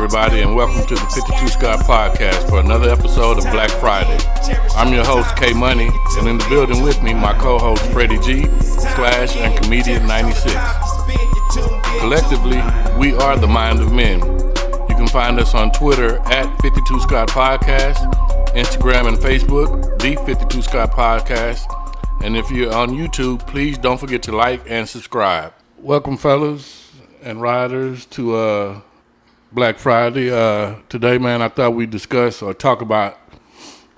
everybody, and welcome to the 52 Scott Podcast for another episode of Black Friday. I'm your host, K Money, and in the building with me, my co-host, Freddie G, Slash, and Comedian 96. Collectively, we are the Mind of Men. You can find us on Twitter at 52 Scott Podcast, Instagram and Facebook, the 52 Scott Podcast, and if you're on YouTube, please don't forget to like and subscribe. Welcome, fellas and riders, to Black Friday. Today, man, I thought we'd discuss or talk about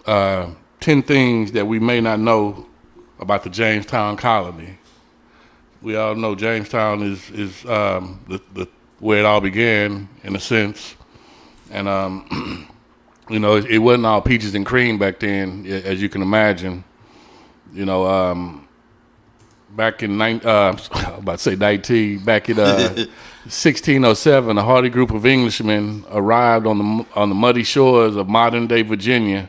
10 things that we may not know about the Jamestown colony. We all know Jamestown is the where it all began, in a sense. And, you know, it wasn't all peaches and cream back then, as you can imagine. You know, back in, back in 1607, a hardy group of Englishmen arrived on the muddy shores of modern-day Virginia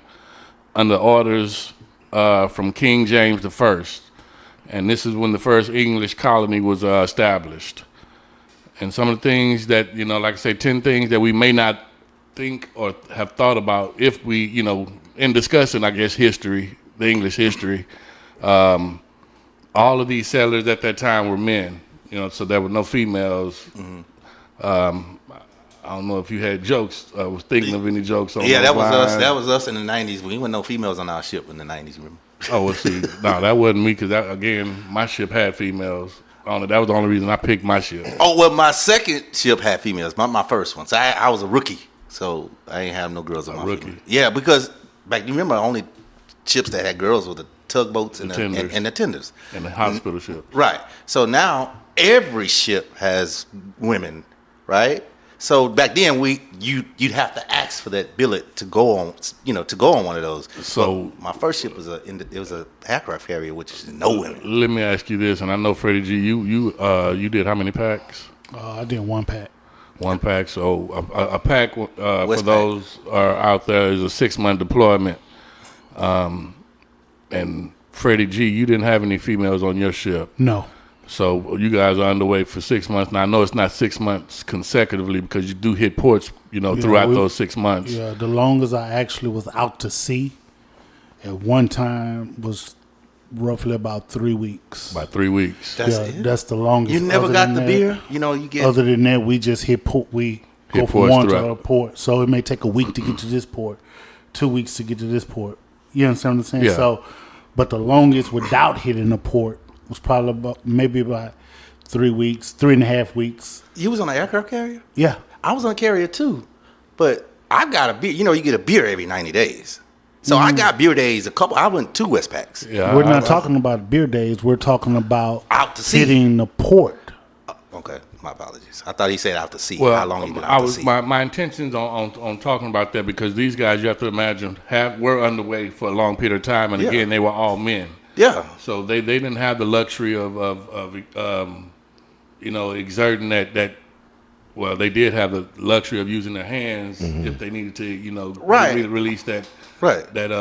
under orders from King James I. And this is when the first English colony was established. And some of the things that, you know, like I say, 10 things that we may not think or have thought about if we, you know, in discussing, I guess, history, the English history, all of these settlers at that time were men, you know, so there were no females. Mm-hmm. I don't know if you had jokes. I was thinking of any jokes on that was lines. us. That was us in the 90s. We weren't no females on our ship in the 90s, remember? Oh, well, see, no, that wasn't me, because, again, my ship had females on it. That was the only reason I picked my ship. Oh, well, my second ship had females, my first one. So I was a rookie, so I ain't have no girls on my rookie. Female. Yeah, because back, you remember, only ships that had girls were the tugboats and the tenders. And the hospital ship. Right. So now every ship has women, right? So back then you'd have to ask for that billet to go on, you know, to go on one of those. So but my first ship was a aircraft carrier, which is no women. Let me ask you this, and I know Freddie G, you did how many packs? I did one pack. One pack. So a pack for those are out there is a 6-month deployment. And Freddie G, you didn't have any females on your ship. No. So you guys are underway for 6 months. Now, I know it's not 6 months consecutively because you do hit ports, you know, throughout those 6 months. Yeah, the longest I actually was out to sea at one time was roughly about 3 weeks. About 3 weeks. That's the longest. You never got the beer? You know, you get... Other than that, we just hit port. We go from one to another port. So it may take a week to get to this port, 2 weeks to get to this port. You understand what I'm saying? Yeah. So, but the longest without hitting a port was probably about 3 weeks, 3.5 weeks. You was on an aircraft carrier? Yeah. I was on a carrier too, but I got a beer. You know, you get a beer every 90 days. So I got beer days I went 2 Westpacks. Yeah, We're not talking about beer days. We're talking about out to sea. Hitting the port. Okay, my apologies. I thought he said out to sea. Well, how long you been out to sea? My intentions on talking about that, because these guys, you have to imagine, were underway for a long period of time, and again, they were all men. Yeah. So they didn't have the luxury of you know, exerting that. Well, they did have the luxury of using their hands if they needed to, you know, release that. Right. That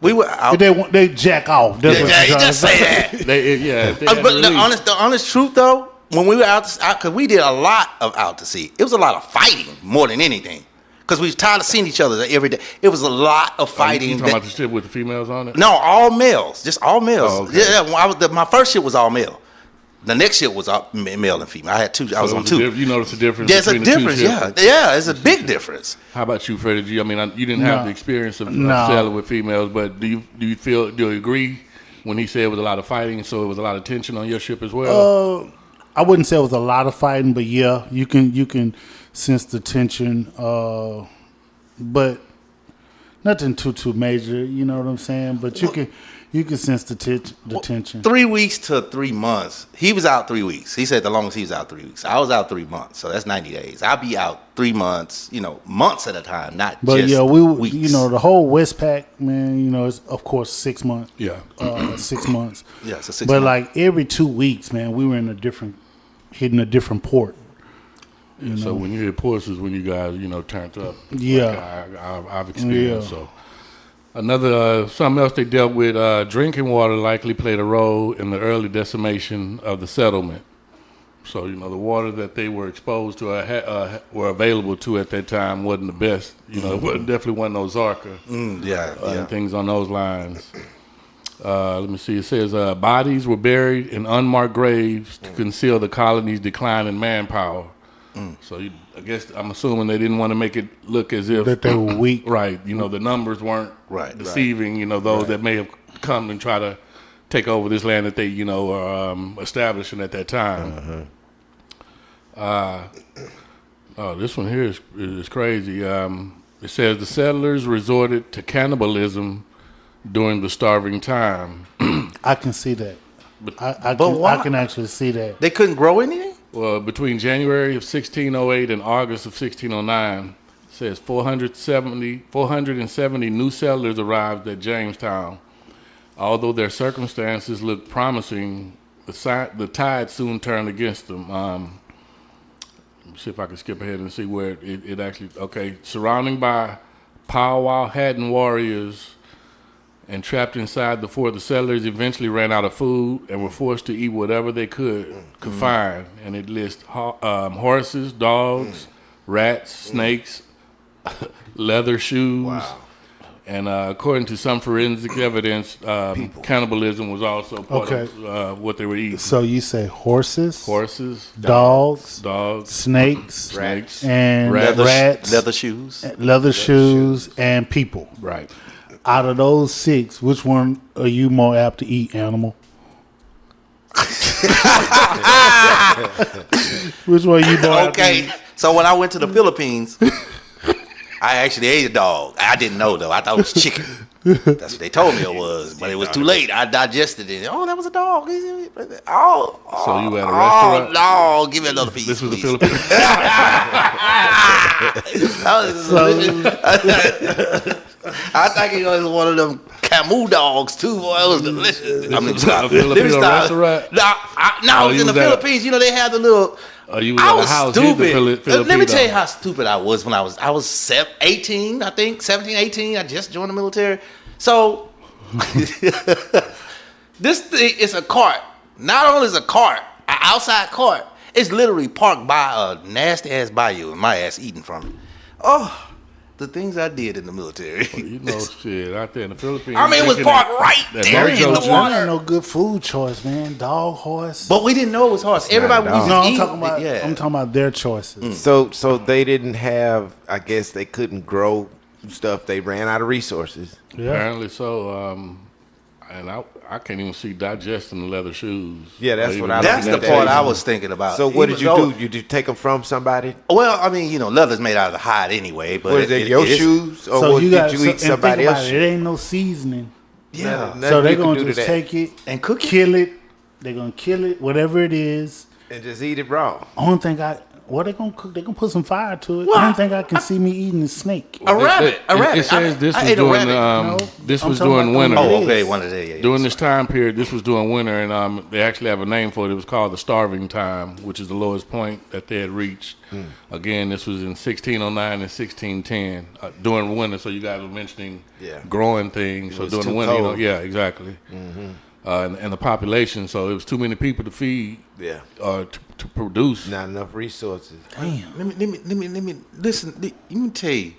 we were out. They jack off. That's you just say that. But the honest truth though, when we were out, because we did a lot of out to sea. It was a lot of fighting more than anything. Because we was tired of seeing each other every day. It was a lot of fighting. You talking about the ship with the females on it? No, all males. Just all males. Oh, okay. Yeah, my first ship was all male. The next ship was all male and female. I had two. I was on two. You noticed the difference? There's a difference, yeah. It's a big difference. How about you, Freddie G? I mean, you didn't have the experience of sailing with females, but do you agree when he said it was a lot of fighting, so it was a lot of tension on your ship as well? I wouldn't say it was a lot of fighting, but yeah, you can sense the tension, but nothing too major. You know what I'm saying? But you can sense the tension. 3 weeks to 3 months. He was out 3 weeks. He said the longest he was out 3 weeks. I was out 3 months, so that's 90 days. I'll be out 3 months. You know, months at a time, not just weeks. You know, the whole Westpac, man. You know, it's of course 6 months. Yeah, 6 months. Yeah, so 6 but months. like every 2 weeks, man, we were hitting a different port. You know? So when you hit ports is when you guys, you know, turned up. Yeah, like I've experienced. So another something else they dealt with. Drinking water likely played a role in the early decimation of the settlement. So, you know, the water that they were exposed to were available to at that time wasn't the best. You know, it definitely wasn't Ozarka. And things on those lines. Let me see. It says bodies were buried in unmarked graves to conceal the colony's decline in manpower. So I guess I'm assuming they didn't want to make it look as if that they were weak. Right. You know, the numbers weren't deceiving, you know, those that may have come and try to take over this land that they, you know, are establishing at that time. This one here is crazy. It says the settlers resorted to cannibalism during the starving time. I can see that. I can actually see that. They couldn't grow anything? Well, between January of 1608 and August of 1609, it says 470 new settlers arrived at Jamestown. Although their circumstances looked promising, the tide soon turned against them. See if I can skip ahead and see where it actually, surrounding by Powhatan warriors and trapped inside the fort, the settlers eventually ran out of food and were forced to eat whatever they could find. And it lists horses, dogs, rats, snakes, leather shoes. Wow. And according to some forensic evidence, cannibalism was also part of what they were eating. So you say horses, dogs, snakes, and rats, leather shoes, and people. Right. Out of those 6, which one are you more apt to eat, animal? Which one are you more apt to eat? So when I went to the Philippines, I actually ate a dog. I didn't know, though. I thought it was chicken. That's what they told me it was. But it was too late. I digested it. Oh, that was a dog. So you at a restaurant? No, give me another piece. This was please. the Philippines. I think it was one of them Camus dogs, too. Boy, it was delicious. This was a Filipino restaurant? No, I was in the Philippines. You know, they had the little... You was at a house stupid. Let me tell you how stupid I was when I was 18, I think, 17, 18. I just joined the military. So this thing is a cart. Not only is a cart, an outside cart, it's literally parked by a nasty ass bayou and my ass eating from it. Oh, the things I did in the military. Well, you know, shit, out there in the Philippines. I mean, it was parked right there in the water. That ain't no good food choice, man. Dog, horse. But we didn't know it was horse. Everybody was I'm talking about their choices. So they didn't have, I guess they couldn't grow stuff. They ran out of resources. Yeah. Apparently so. And I can't even see digesting the leather shoes. Yeah, that's what I. That's the part I was thinking about. So what did you do? You did take them from somebody? Well, I mean, you know, leather's made out of hide anyway. But was it your shoes, or so did you eat somebody else's? It ain't no seasoning. Yeah. So they're gonna just take it and cook it. Kill it. They're gonna kill it, whatever it is, and just eat it raw. Only thing what they gonna cook? They gonna put some fire to it. I don't think I can see me eating a snake. A rabbit. It says this was during winter. Oh, okay, one of the during this time period. This was during winter, and they actually have a name for it. It was called the starving time, which is the lowest point that they had reached. Again, this was in 1609 and 1610 during winter. So you guys were mentioning growing things. So during the winter, cold. Exactly. Mm-hmm. And the population, so it was too many people to feed. Yeah. To produce. Not enough resources. Damn. Let me listen. Let me tell you.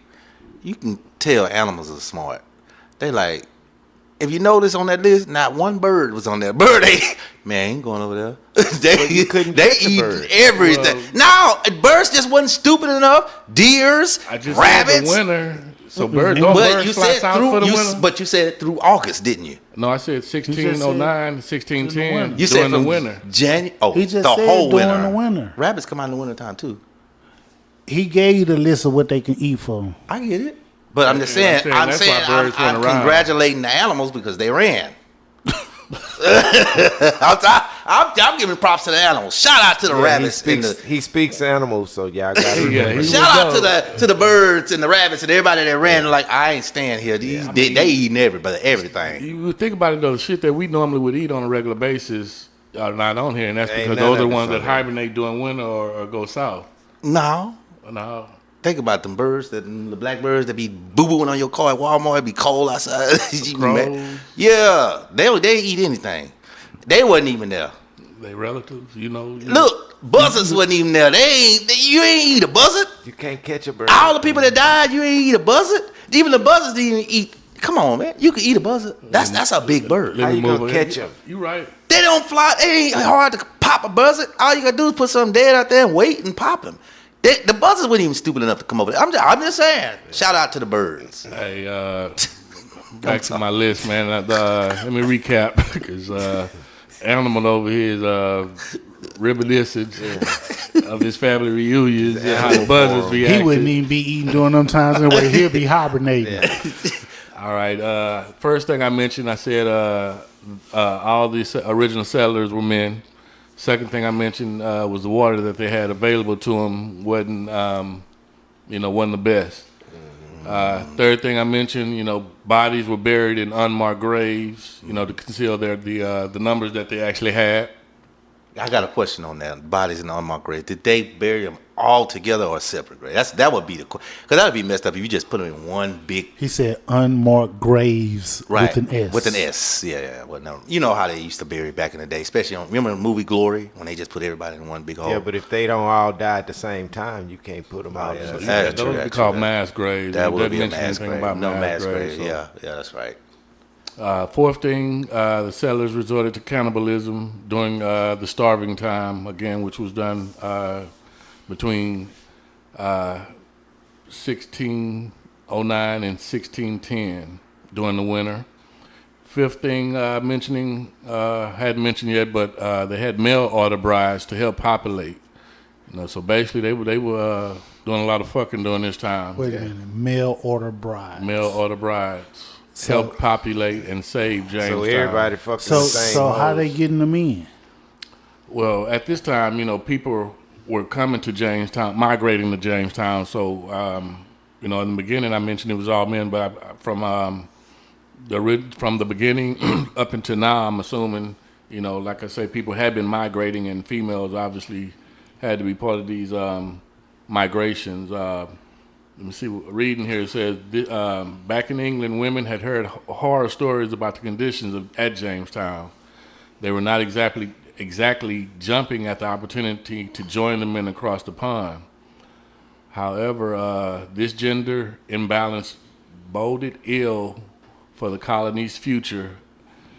You can tell animals are smart. They like, if you notice on that list, not one bird was on that. Bird ain't going over there. they eat everything. No, birds just wasn't stupid enough. Deers, rabbits. The winter. So birds don't fly south for the winter? But you said through August, didn't you? No, I said 1609, 1610. You said during the winter. He just said whole during the winter. Rabbits come out in the winter time too. He gave you the list of what they can eat for them. I get it. But I'm just saying I'm congratulating the animals because they ran. I'm giving props to the animals. Shout out to the rabbits. He speaks animals, so y'all got to shout out to the birds and the rabbits and everybody that ran. Like, I ain't staying here. They eating everything. You think about it though, the shit that we normally would eat on a regular basis are not on here, and that's because those are the ones that hibernate during winter or go south. No. Think about them birds, the blackbirds that be boo-booing on your car at Walmart. It be cold outside. Yeah, they eat anything. They wasn't even there. They relatives, Look, Buzzards wasn't even there. You ain't eat a buzzard. You can't catch a bird. All the people that died, you ain't eat a buzzard. Even the buzzards didn't even eat. Come on, man. You can eat a buzzard. That's a big bird. How you gonna catch them? You right. They don't fly. It ain't hard to pop a buzzard. All you gotta do is put something dead out there and wait and pop him. The buzzards weren't even stupid enough to come over there. I'm just saying. Shout out to the birds. Hey, back to my list, man. Let me recap because Animal over here is reminiscent of his family reunions and how the buzzards reacted. He wouldn't even be eating during them times anyway. He'll be hibernating. All right. First thing I mentioned, I said all the original settlers were men. Second thing I mentioned was the water that they had available to them wasn't the best. Third thing I mentioned, bodies were buried in unmarked graves, to conceal the numbers that they actually had. I got a question on that. Bodies in unmarked graves. Did they bury them all together or separate graves? That would be the question. Because that would be messed up if you just put them in one big. He said unmarked graves right, with an S. With an S. Yeah. Well, no, you know how they used to bury back in the day, especially remember the movie Glory when they just put everybody in one big hole? Yeah, but if they don't all die at the same time, you can't put them all in the same. Those would be called mass graves. That would be a mass grave. No mass grave. So. Yeah, that's right. Fourth thing, the settlers resorted to cannibalism during the starving time, again, which was done between 1609 and 1610 during the winter. Fifth thing hadn't mentioned yet, but they had mail order brides to help populate. So basically they were doing a lot of fucking during this time. Wait a minute, mail order brides. Mail order brides. Help populate and save Jamestown. So everybody fucking the same. So how they getting them in? Well, at this time, people were coming to Jamestown, migrating to Jamestown. So, in the beginning, I mentioned it was all men, but from the beginning up until now, I'm assuming, like I say, people had been migrating, and females obviously had to be part of these migrations. Let me see. Reading here, it says, back in England, women had heard horror stories about the conditions at Jamestown. They were not exactly jumping at the opportunity to join the men across the pond. However, this gender imbalance boded ill for the colony's future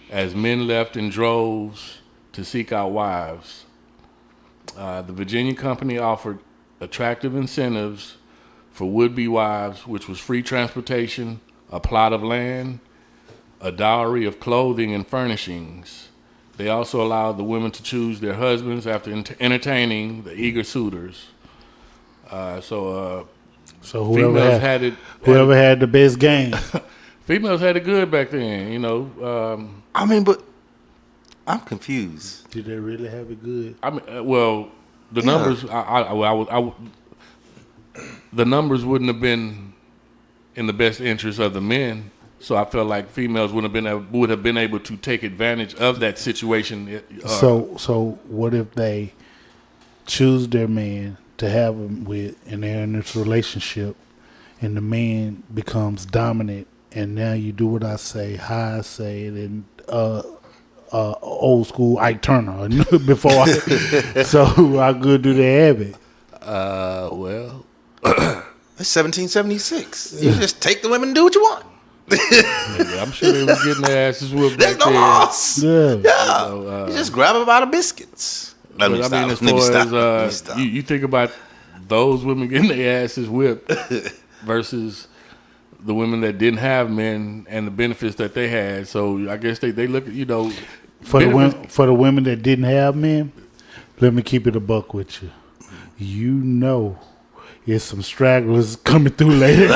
as men left in droves to seek out wives. The Virginia Company offered attractive incentives for would-be wives, which was free transportation, a plot of land, a dowry of clothing and furnishings. They also allowed the women to choose their husbands after entertaining the eager suitors. So whoever had the best game. Females had it good back then, but I'm confused. Did they really have it good? The numbers. The numbers wouldn't have been in the best interest of the men, so I felt like females would have been able to take advantage of that situation. So what if they choose their man to have them with, and they're in this relationship, and the man becomes dominant, and now you do what I say, how I say it, and old school Ike Turner before so how good do they have it? It's 1776. You just take the women and do what you want. I'm sure they were getting their asses whooped. There's no loss. Yeah. You just grab them by the biscuits. Let me stop. You think about those women getting their asses whipped versus the women that didn't have men and the benefits that they had. So I guess they look at, for the women that didn't have men, let me keep it a buck with you. There's some stragglers coming through later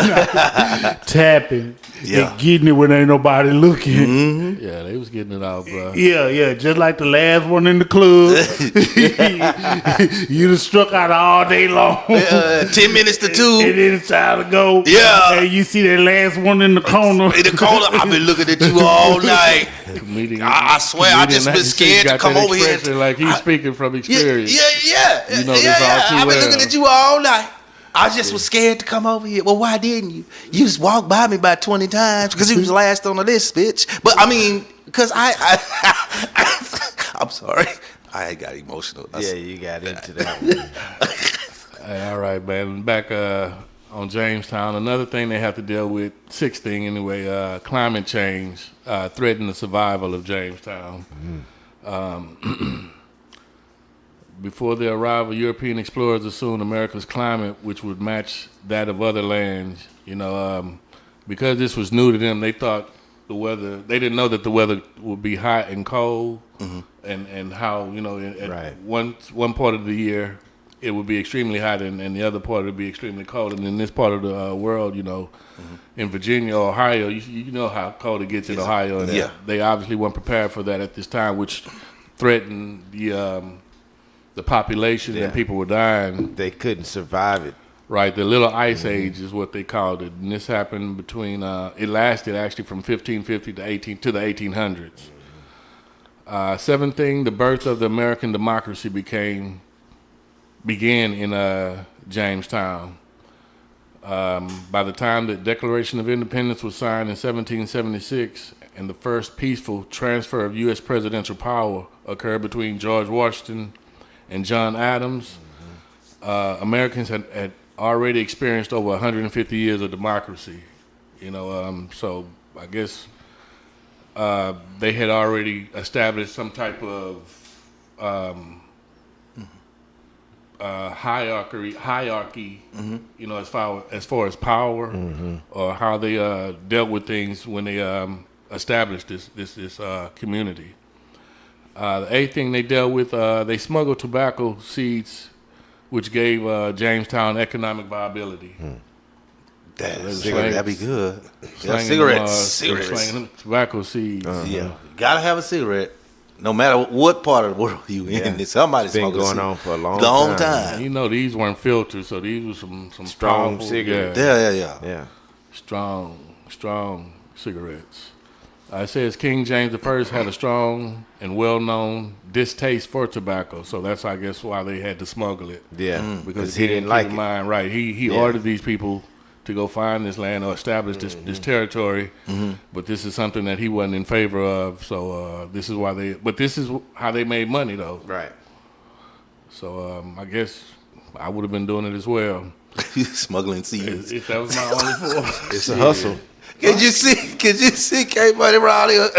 tapping and getting it when ain't nobody looking. Mm-hmm. Yeah, they was getting it out, bro. Yeah, just like the last one in the club. You done struck out all day long. 10 minutes to 2. And then it's time to go. Yeah. And you see that last one in the corner. I've been looking at you all night. I swear, I just been scared to come over here. Like he's speaking from experience. Yeah. You know this all too I've been well. looking at you all night. I just was scared to come over here. Well, why didn't you? You just walked by me about 20 times because he was last on the list, bitch. But I mean, because I'm sorry. I got emotional. Yeah, you got into that. Hey, all right, man. Back on Jamestown, another thing they have to deal with, sixth thing anyway, climate change threatened the survival of Jamestown. Before the arrival of European explorers assumed America's climate, which would match that of other lands, because this was new to them, they thought they didn't know that the weather would be hot and cold, and how, at one part of the year, it would be extremely hot, and the other part would be extremely cold. And in this part of the world, in Virginia, Ohio, you know how cold it gets in Ohio, and they obviously weren't prepared for that at this time, which threatened the population, and people were dying. They couldn't survive it. Right, the Little Ice Age is what they called it, and this happened between. It lasted actually from 1550 to the 1800s. Seventh thing, the birth of the American democracy began in Jamestown. By the time the Declaration of Independence was signed in 1776, and the first peaceful transfer of U.S. presidential power occurred between George Washington and John Adams, Americans had already experienced over 150 years of democracy. So I guess they had already established some type of hierarchy. As far as power, or how they dealt with things when they established this community. The eighth thing they dealt with, they smuggled tobacco seeds, which gave Jamestown economic viability. That'd be good. Yeah, Slanging cigarettes. them tobacco seeds. Yeah, gotta have a cigarette. No matter what part of the world you in, somebody's been smoking going on for a long time. These weren't filtered, so these were some strong powerful, cigarettes. Yeah. Strong cigarettes. It says King James I had a strong and well-known distaste for tobacco, so that's, I guess, why they had to smuggle it. Yeah, because he didn't like it. Right, he ordered these people to go find this land or establish this territory, but this is something that he wasn't in favor of. So this is why this is how they made money, though. Right. So I guess I would have been doing it as well. Smuggling seeds. If that was my only force. It's a hustle. Could you see K-Money around here?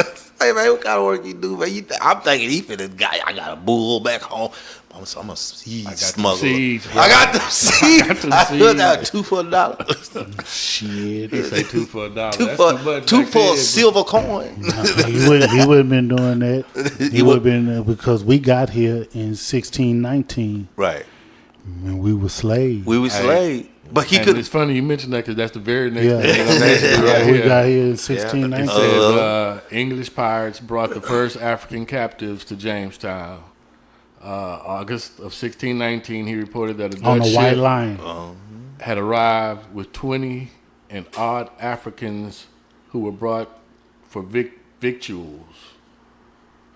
Hey, man, what kind of work you do, man? I'm thinking he finna I got a bull back home. I'm a seed smuggler. I got them seeds. I put out $2 for $1. Shit. He say $2 for $1. Two for a silver coin. He wouldn't have been doing that. He would have been because we got here in 1619. Right. And we were slaves. But he and could. It's funny you mentioned that because that's the very next Yeah. thing. We got here in 1619. It says English pirates brought the first African captives to Jamestown. August of 1619, he reported that a Dutch On the white ship line. had arrived with 20 and odd Africans who were brought for victuals.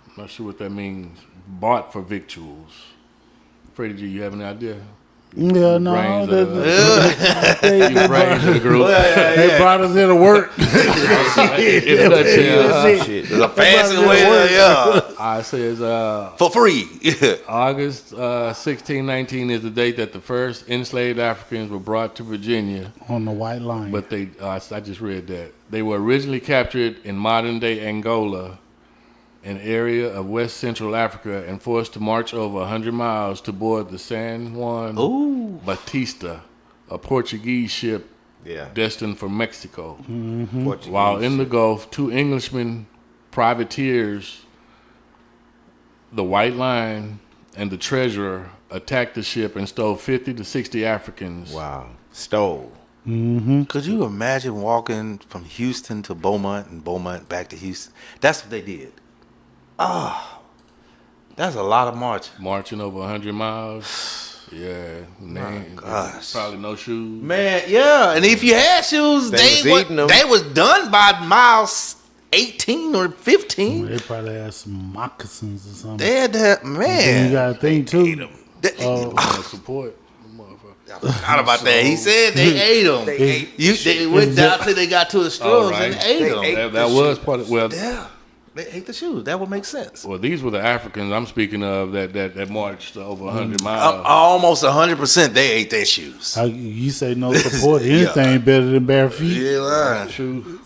I'm not sure what that means. Bought for victuals. Freddie G, you have any idea? Yeah, no. They brought us into work. The passing way, I says for free. August 1619 is the date that the first enslaved Africans were brought to Virginia. On the white line. But they, I just read that. They were originally captured in modern-day Angola, an area of West Central Africa, and forced to march over 100 miles to board the San Juan Batista, a Portuguese ship destined for Mexico. While in the Gulf, 2 Englishmen, privateers, the White Line, and the treasurer attacked the ship and stole 50 to 60 Africans. Wow. Stole. Could you imagine walking from Houston to Beaumont and Beaumont back to Houston? That's what they did. That's a lot of marching. Marching over 100 miles. Yeah. Man, gosh. Probably no shoes. Man, yeah. And if you had shoes, they was done by miles 18 or 15. They probably had some moccasins or something. They had that, man. You got to think, too. Support. I forgot about that. He said they ate them. They went down till they got to the straws and ate them. That was part of, well, Yeah. They ate the shoes. That would make sense. Well, these were the Africans I'm speaking of that marched over 100 miles. Almost 100% they ate their shoes. You say no support anything better than bare feet. Yeah, right. True.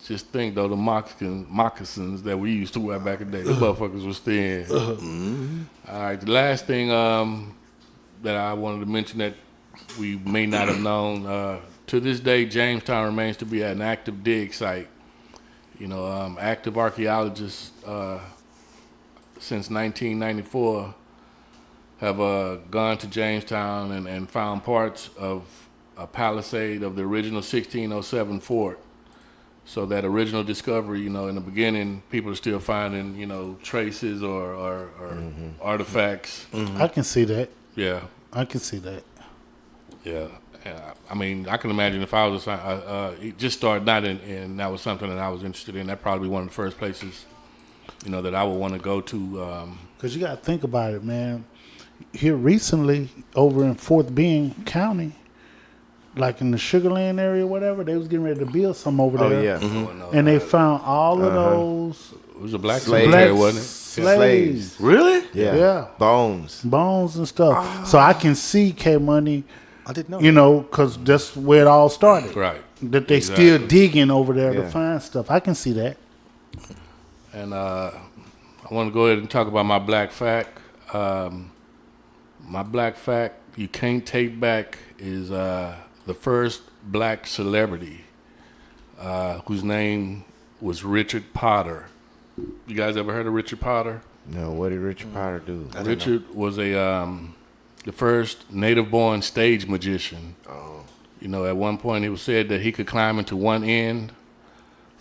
Just think though, the moccasins that we used to wear back in the day, the motherfuckers was thin. All right, the last thing that I wanted to mention that we may not have known, to this day, Jamestown remains to be an active dig site. You know, active archaeologists since 1994 have gone to Jamestown and found parts of a palisade of the original 1607 fort. So that original discovery, you know, in the beginning, people are still finding, you know, traces or artifacts. I can see that. Yeah. I can see that. Yeah. I mean, I can imagine if I was just starting out and that was something that I was interested in, that'd probably be one of the first places, you know, that I would want to go to. Because you got to think about it, man. Here recently, over in Fort Bend County, like in the Sugarland area or whatever, they was getting ready to build some over there. Oh, yeah. And they found all of those. It was a black Slaves. cemetery, wasn't it? Slaves. Really? Yeah. Bones. Bones and stuff. So I can see K-Money, I didn't know. you know, because that's where it all started. Right. That they Exactly. still digging over there to Yeah. find stuff. I can see that. And I want to go ahead and talk about my black fact. My black fact you can't take back is the first black celebrity whose name was Richard Potter. You guys ever heard of Richard Potter? No, what did Richard Potter do? Richard was the first native-born stage magician. Oh. You know, at one point it was said that he could climb into one end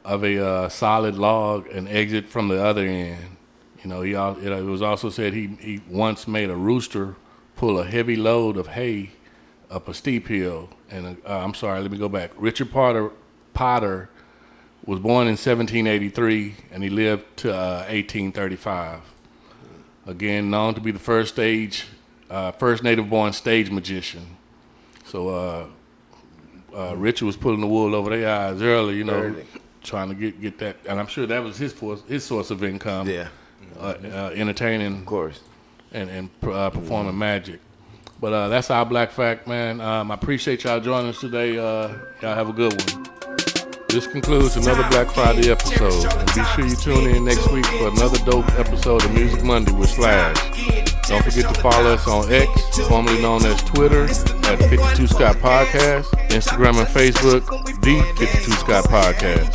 of a solid log and exit from the other end. You know, it was also said he once made a rooster pull a heavy load of hay up a steep hill. And I'm sorry, let me go back. Richard Potter was born in 1783 and he lived to 1835. Again, known to be the first native-born stage magician. So Richard was pulling the wool over their eyes early, you know, trying to get that. And I'm sure that was his source of income. Yeah. Entertaining, Of course. and performing magic. But that's our Black Fact, man. I appreciate y'all joining us today. Y'all have a good one. This concludes another Black Friday episode. And be sure you tune in next week for another dope episode of Music Monday with Slash. Don't forget to follow us on X, formerly known as Twitter, at 52 Scott Podcast, Instagram and Facebook, the 52 Scott Podcast.